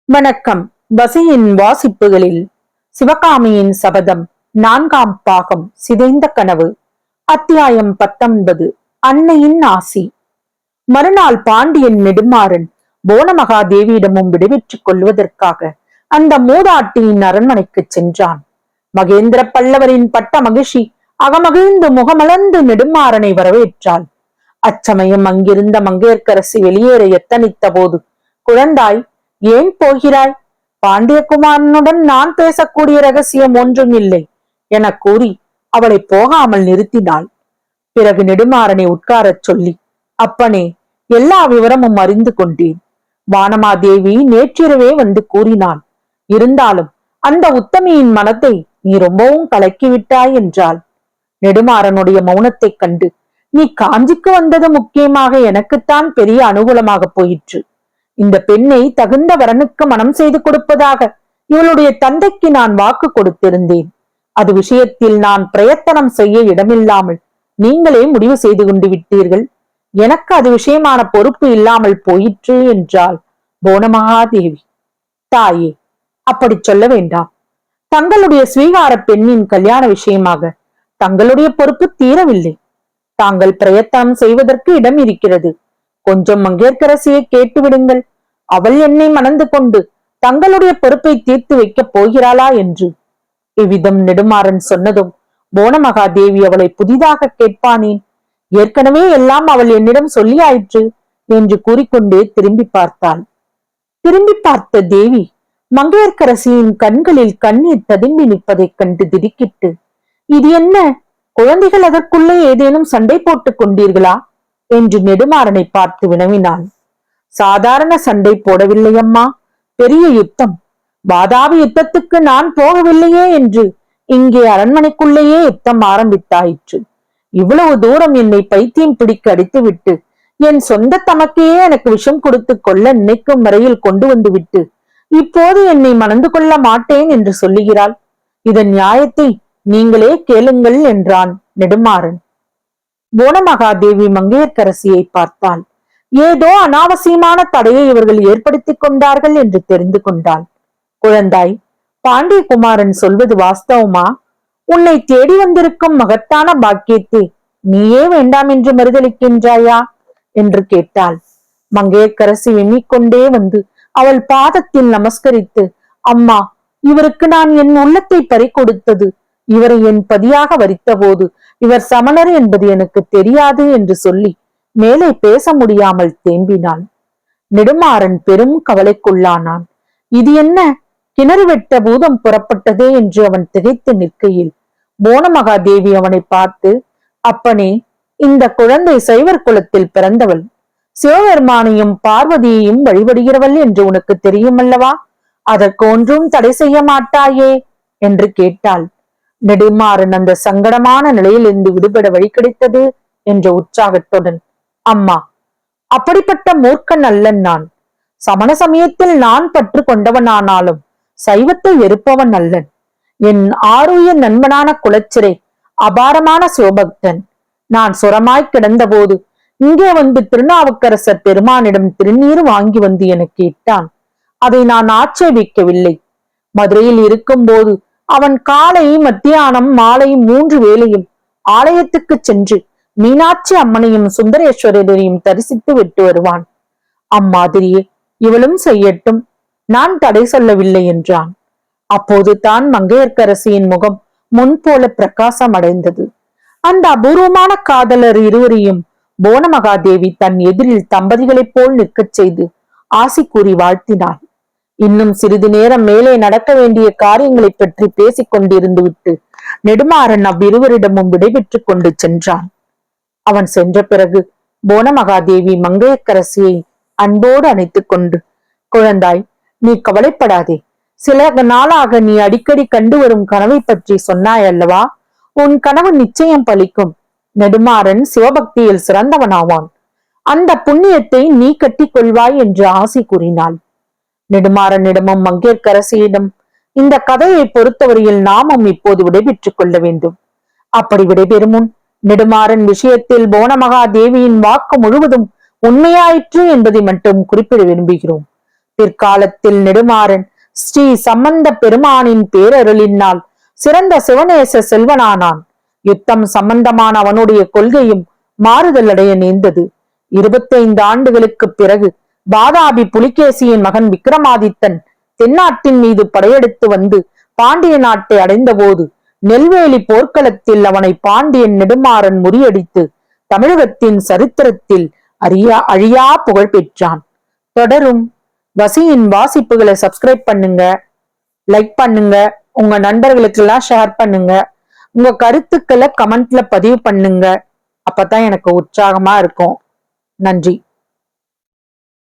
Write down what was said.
வணக்கம். வசியின் வாசிப்புகளில் சிவகாமியின் சபதம் 4ஆம் பாகம் சிதைந்த கனவு. அத்தியாயம் 19. அன்னையின் ஆசி. மறுநாள் பாண்டியன் நெடுமாறன் போனமகாதேவியிடமும் விடைபெற்றுக் கொள்வதற்காக அந்த மூதாட்டியின் அரண்மனைக்கு சென்றான். மகேந்திர பல்லவரின் பட்ட மகிழ்ச்சி அகமகிழ்ந்து முகமலர்ந்து நெடுமாறனை வரவேற்றாள். அச்சமயம் அங்கிருந்த மங்கையர்க்கரசி வெளியேற எத்தனித்த போது, குழந்தாய், ஏன் போகிறாய்? பாண்டியகுமாரனுடன் நான் பேசக்கூடிய ரகசியம் ஒன்றும் இல்லை என கூறி அவளை போகாமல் நிறுத்தினாள். பிறகு நெடுமாறனை உட்காரச் சொல்லி, அப்பனே, எல்லா விவரமும் அறிந்து கொண்டேன். வானமாதேவி நேற்றிரவே வந்து கூறினாள். இருந்தாலும் அந்த உத்தமியின் மனத்தை நீ ரொம்பவும் கலக்கிவிட்டாய் என்றாள். நெடுமாறனுடைய மௌனத்தைக் கண்டு, நீ காஞ்சிக்கு வந்தது முக்கியமாக எனக்குத்தான் பெரிய அனுகூலமாக போயிற்று. இந்த பெண்ணை தகுந்த வரனுக்கு மனம் செய்து கொடுப்பதாக இவளுடைய தந்தைக்கு நான் வாக்கு கொடுத்திருந்தேன். அது விஷயத்தில் நான் பிரயத்தனம் செய்ய இடமில்லாமல் நீங்களே முடிவு செய்து கொண்டு விட்டீர்கள். எனக்கு அது விஷயமான பொறுப்பு இல்லாமல் போயிற்று என்றாள் போனமகாதேவி. தாயே, அப்படி சொல்ல வேண்டாம். தங்களுடைய ஸ்வீகார பெண்ணின் கல்யாண விஷயமாக தங்களுடைய பொறுப்பு தீரவில்லை. தாங்கள் பிரயத்தனம் செய்வதற்கு இடம் இருக்கிறது. கொஞ்சம் மங்கையர்க்கரசியை கேட்டு விடுங்கள். அவள் என்னை மணந்து கொண்டு தங்களுடைய பொறுப்பை தீர்த்து வைக்கப் போகிறாளா என்று. இவ்விதம் நெடுமாறன் சொன்னதும் போனமகாதேவி அவளை புதிதாக கேட்பானேன்? ஏற்கனவே எல்லாம் அவள் என்னிடம் சொல்லியாயிற்று என்று கூறிக்கொண்டே திரும்பி பார்த்தாள். திரும்பி பார்த்த தேவி மங்கையர்க்கரசியின் கண்களில் கண்ணீர் ததும்பி நிற்பதைக் கண்டு திடுக்கிட்டு, இது என்ன, குழந்தைகள் அதற்குள்ளே ஏதேனும் சண்டை போட்டுக் கொண்டீர்களா என்று நெடுமாறனை பார்த்து வினவினாள். சாதாரண சண்டை போடவில்லையம்மா, பெரிய யுத்தம். வாதாபி யுத்தத்துக்கு நான் போகவில்லையே என்று இங்கே அரண்மனைக்குள்ளேயே யுத்தம் ஆரம்பித்தாயிற்று. இவ்வளவு தூரம் என்னை பைத்தியம் பிடிக்க அடித்துவிட்டு என் சொந்த தமக்கையே எனக்கு விஷம் கொடுத்து கொள்ள நினைக்கும் வரையில் கொண்டு வந்து விட்டு இப்போது என்னை மணந்து கொள்ள மாட்டேன் என்று சொல்லுகிறாள். இதன் நியாயத்தை நீங்களே கேளுங்கள் என்றான் நெடுமாறன். போனமகாதேவி மங்கையர்க்கரசியை பார்த்தாள். ஏதோ அனாவசியமான தடையை இவர்கள் ஏற்படுத்திக் கொண்டார்கள் என்று தெரிந்து கொண்டாள். குழந்தாய், பாண்டியகுமாரன் சொல்வது வாஸ்தவமா? உன்னை தேடி வந்திருக்கும் மகத்தான பாக்கியத்தை நீயே வேண்டாம் என்று மறுதளிக்கின்றாயா என்று கேட்டாள். மங்கையர்க்கரசி எண்ணிக்கொண்டே வந்து அவள் பாதத்தில் நமஸ்கரித்து, அம்மா, இவருக்கு நான் என் உள்ளத்தை பறிகொடுத்தது. இவரை என் பதியாக வரித்த போது இவர் சமணர் என்பது எனக்கு தெரியாது என்று சொல்லி மேலே பேச முடியாமல் தேம்பினான். நெடுமாறன் பெரும் கவலைக்குள்ளானான். இது என்ன, கிணறு வெட்ட பூதம் புறப்பட்டதே என்று அவன் திகைத்து நிற்கையில் போனமகாதேவி அவனை பார்த்து, அப்பனே, இந்த குழந்தை சைவர் குலத்தில் பிறந்தவள். சிவபெருமானையும் பார்வதியையும் வழிபடுகிறவள் என்று உனக்கு தெரியுமல்லவா? அதற்கு ஒன்றும் தடை செய்ய மாட்டாயே என்று கேட்டாள். நெடுமாறன் அந்த சங்கடமான நிலையிலிருந்து விடுபட வழி கிடைத்தது என்ற உற்சாகத்துடன், அம்மா, அப்படிப்பட்ட மூர்க்கன் அல்லன் நான். சமண சமயத்தில் நான் பற்று கொண்டவனானாலும் சைவத்தை வெறுப்பவன் அல்லன். என் ஆருய நண்பனான குலச்சிறை அபாரமான சிவபக்தன். நான் சுரமாய் கிடந்த போது இங்கே வந்து திருநாவுக்கரசர் பெருமானிடம் திருநீர் வாங்கி வந்து எனக்கு இட்டான். அதை நான் ஆட்சேபிக்கவில்லை. மதுரையில் இருக்கும் போது அவன் காலை, மத்தியானம், மாலை 3 வேளையும் ஆலயத்துக்கு சென்று மீனாட்சி அம்மனையும் சுந்தரேஸ்வரரையும் தரிசித்து விட்டு வருவான். அம்மாதிரியே இவளும் செய்யட்டும், நான் தடை சொல்லவில்லை என்றான். அப்போது தான் மங்கையர்க்கரசியின் முகம் முன்போல பிரகாசம் அடைந்தது. அந்த அபூர்வமான காதலர் இருவரையும் போனமகாதேவி தன் எதிரில் தம்பதிகளைப் போல் நிற்கச் செய்து ஆசி கூறி வாழ்த்தினாள். இன்னும் சிறிது நேரம் மேலே நடக்க வேண்டிய காரியங்களை பற்றி பேசிக் கொண்டிருந்து விட்டு நெடுமாறன் அவ்விருவரிடமும் விடைபெற்றுக் கொண்டு சென்றான். அவன் சென்ற பிறகு போனமகாதேவி மங்கையர்க்கரசியை அன்போடு அணைத்துக் கொண்டு, குழந்தாய், நீ கவலைப்படாதே. சில நாளாக நீ அடிக்கடி கண்டு வரும் கனவை பற்றி சொன்னாய் அல்லவா? உன் கனவு நிச்சயம் பலிக்கும். நெடுமாறன் சிவபக்தியில் சிறந்தவனாவான். அந்த புண்ணியத்தை நீ கட்டிக் கொள்வாய் என்று ஆசி கூறினாள். நெடுமாறனிடமும் மங்கையர்க்கரசியிடம் இந்த கதையை பொறுத்தவரையில் நாமும் இப்போது விடைபெற்றுக் கொள்ள வேண்டும். அப்படி விடைபெறும் முன் நெடுமாறன் விஷயத்தில் போனமகாதேவியின் வாக்கு முழுவதும் உண்மையாயிற்று என்பதை மட்டும் குறிப்பிட விரும்புகிறோம். பிற்காலத்தில் நெடுமாறன் ஸ்ரீ சம்பந்த பெருமானின் பேரருளினால் சிறந்த சிவநேச செல்வனானான். யுத்தம் சம்பந்தமான அவனுடைய கொள்கையும் மாறுதலடைய நேர்ந்தது. 25 ஆண்டுகளுக்கு பிறகு பாதாபி புலிகேசியின் மகன் விக்ரமாதித்தன் தென்னாட்டின் மீது படையெடுத்து வந்து பாண்டிய நாட்டை அடைந்தபோது நெல்வேலி போர்க்களத்தில் அவனை பாண்டியன் நெடுமாறன் முறியடித்து தமிழகத்தின் சரித்திரத்தில் அழியா புகழ் பெற்றான். தொடரும். வசியின் வாசிப்புகளை சப்ஸ்கிரைப் பண்ணுங்க, லைக் பண்ணுங்க, உங்க நண்பர்களுக்கு எல்லாம் ஷேர் பண்ணுங்க, உங்க கருத்துக்களை கமெண்ட்ல பதிவு பண்ணுங்க. அப்பதான் எனக்கு உற்சாகமா இருக்கும். நன்றி.